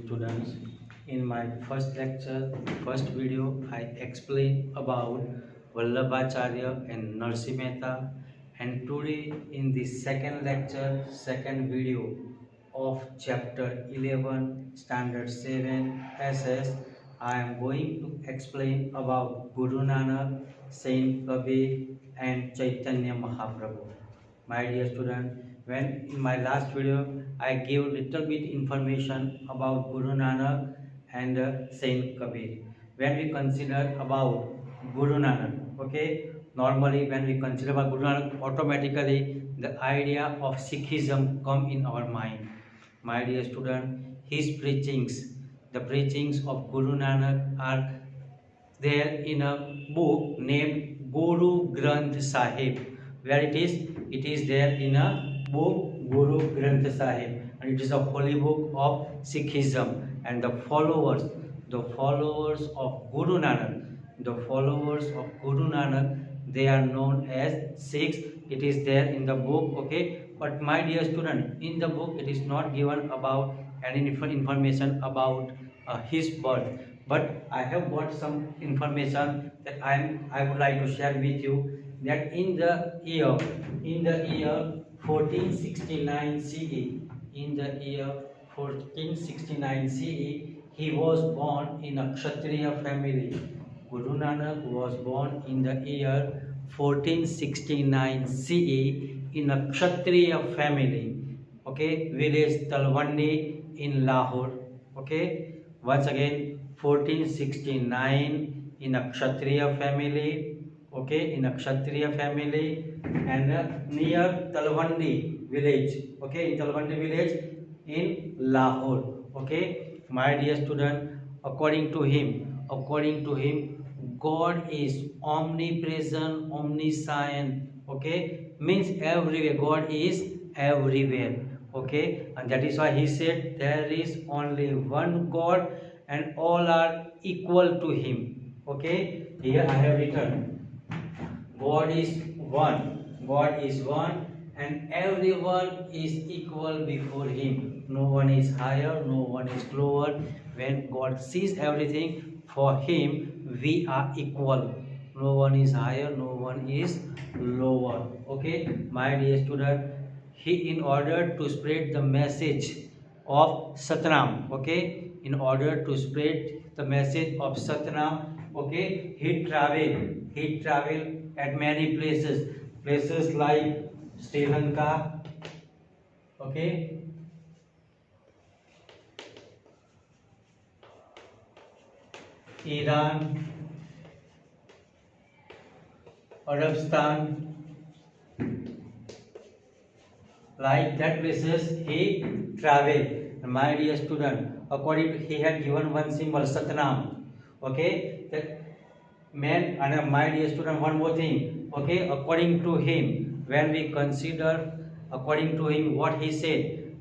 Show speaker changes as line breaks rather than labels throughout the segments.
students. In my first lecture, first video, I explained about Vallabhacharya and Narsi Mehta, and today in the second lecture, second video of chapter 11, standard 7 SS, I am going to explain about Guru Nanak, Saint Kabir and Chaitanya Mahaprabhu. My dear student, when in my last video I gave little bit information about Guru Nanak and Saint Kabir. When we consider about Guru Nanak, okay, normally when we consider about Guru Nanak, automatically the idea of Sikhism come in our mind. My dear student, his preachings, the preachings of Guru Nanak are there in a book named Guru Granth Sahib. Where it is? It is there in a book Guru Granth Sahib, and it is a holy book of Sikhism. And the followers of Guru Nanak, they are known as Sikhs. It is there in the book, okay. But my dear student, in the book it is not given about any information about his birth, but I have got some information that I would like to share with you, that in the year 1469 CE, in the year 1469 CE, he was born in a Kshatriya family. Guru Nanak was born in the year 1469 CE in a Kshatriya family, okay, village Talwandi in Lahore, okay. Once again, 1469 in a Kshatriya family, okay, in a Kshatriya family, and near Talwandi village, okay, in Talwandi village in Lahore, okay. My dear student, according to him, God is omnipresent, omniscient, okay, means everywhere. God is everywhere, okay, and that is why he said there is only one God and all are equal to him, okay. Here I have written God is one, and everyone is equal before him. No one is higher, no one is lower. When God sees everything, for him we are equal. No one is higher, no one is lower, okay. My dear student, he, in order to spread the message of Satnam, okay, in order to spread the message of Satnam, okay, he traveled at many places like Sri Lanka, okay, Iran, Arabstan, like that places he traveled. My dear student, according to, he had given one symbol Satnam, okay, that man. And my dear student, one more thing, okay, according to him, when we consider according to him what he said,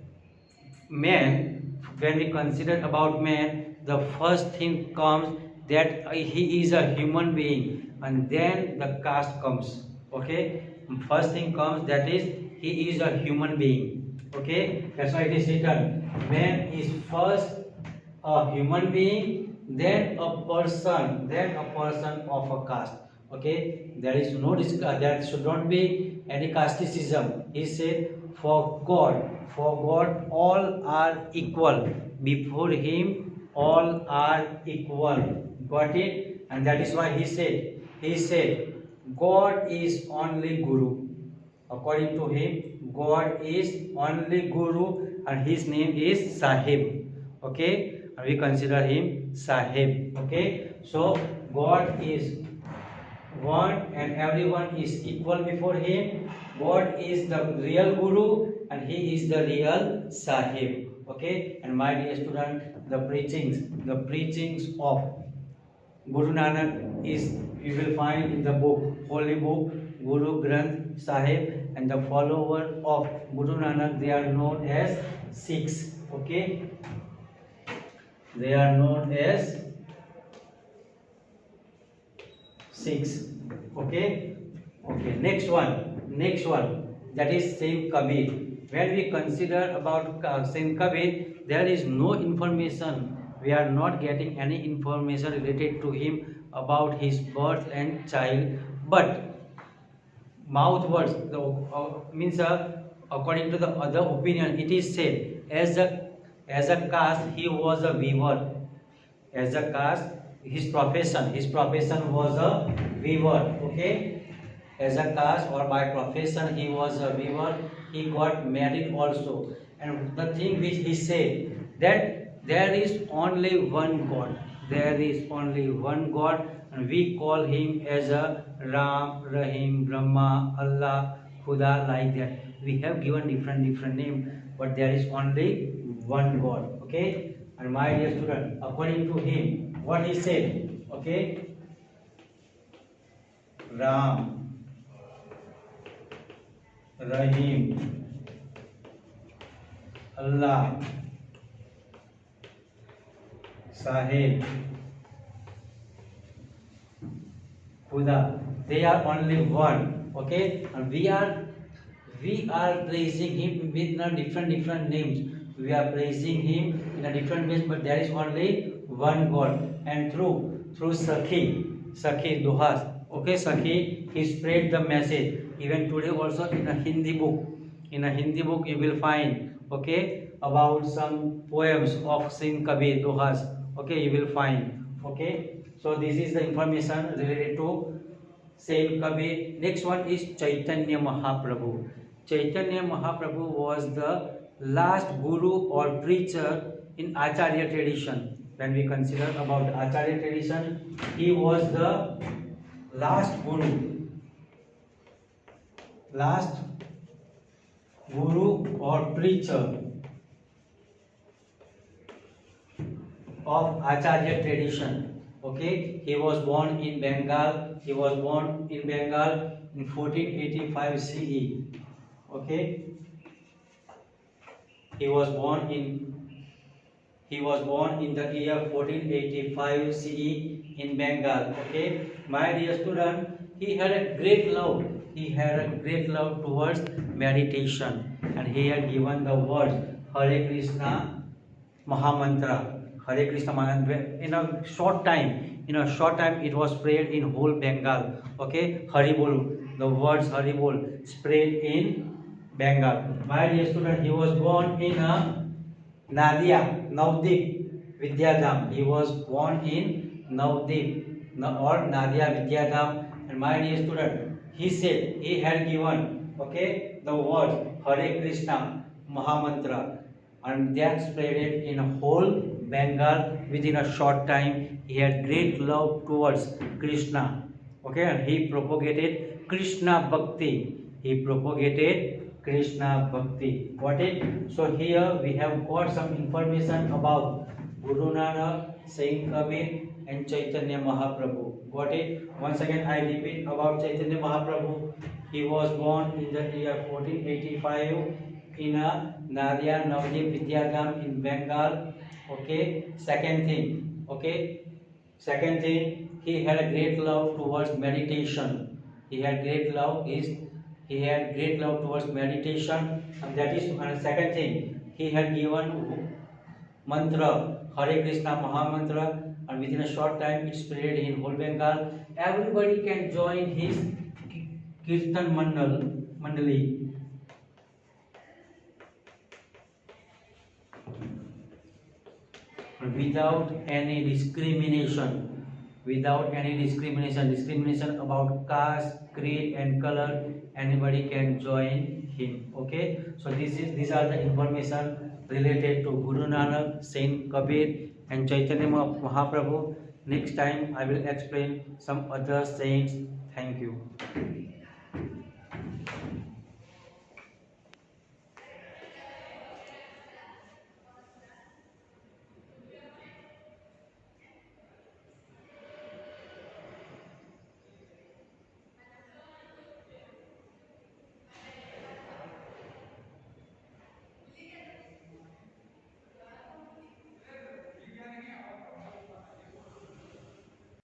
man, when we consider about man, the first thing comes that he is a human being, and then the caste comes, okay. First thing comes, that is he is a human being, okay. That's why it is written man is first a human being, then a person of a caste, okay. There is no there should not be any casteism. He said for God all are equal before him, all are equal. Got it? And that is why he said God is only Guru. According to him, God is only Guru, and his name is Sahib, okay, and we consider him Sahib, okay. So God is one and everyone is equal before him. God is the real Guru and he is the real Sahib, okay. And my dear student, the preachings of Guru Nanak is, you will find in the book, holy book Guru Granth Sahib, and the follower of Guru Nanak, they are known as Sikhs, okay. They are known as Sikhs, okay. Next one, that is Saint Kabir. When we consider about Saint Kabir, there is no information. We are not getting any information related to him about his birth and child, but mouth words means according to the other opinion, it is said as a caste he was a weaver. As a caste, his profession was a weaver. Okay, as a caste or by profession he was a weaver. He got married also, and the thing which he said, that there is only one God. There is only one God, and we call him as a Ram, Rahim, Brahma, Allah, Khuda, like that. We have given different name, but there is only one God. Okay, and my dear student, according to him, what he said, okay, Ram, Rahim, Allah, Sahib, Khuda, they are only one. Okay, and we are praising him with different names. We are praising him in a different ways, but there is only one God. And through Sakhi Duhas, okay, Sakhi, he spread the message. Even today also in a Hindi book you will find, okay, about some poems of Saint Kabir Duhas. Okay, you will find. Okay, so this is the information related to Saint Kabir. Next one is Chaitanya Mahaprabhu. Chaitanya Mahaprabhu was the last guru or preacher in Acharya tradition. When we consider about Acharya tradition, he was the last guru or preacher of Acharya tradition. Okay, he was born in Bengal. He was born in Bengal in 1485 CE. Okay, he was born in the year 1485 CE in Bengal. Okay, my dear student, he had a great love towards meditation, and he had given the words Hare Krishna Mahamantra. Hare Krishna Mahamantra. In a short time it was spread in whole Bengal. Okay, Haribol, the words Haribol spread in Bengal. My dear student, he was born in a Navdeep Vidyadham. He was born in Navdeep or Nadia Vidyadham. And my dear student, he said he had given, okay, the words Hare Krishna Mahamantra, and that spread it in a whole Bengal within a short time. He had great love towards Krishna. Okay, and he propagated Krishna Bhakti. Got it? So here we have got some information about Guru Nanak, Saint Kabir, and Chaitanya Mahaprabhu. Got it? Once again I repeat about Chaitanya Mahaprabhu. He was born in the year 1485 in a Nadia Navdeep Vidyadham in Bengal. Okay. Second thing, he had a great love towards meditation. He had great love towards meditation, and that is. And second thing, he had given mantra Hare Krishna Mahamantra, and within a short time it spread in whole Bengal. Everybody can join his Kirtan Mandali. Without any discrimination about caste, creed and color, anybody can join him. Okay, so these are the information related to Guru Nanak, Saint Kabir and Chaitanya Mahaprabhu. Next time I will explain some other saints. Thank you.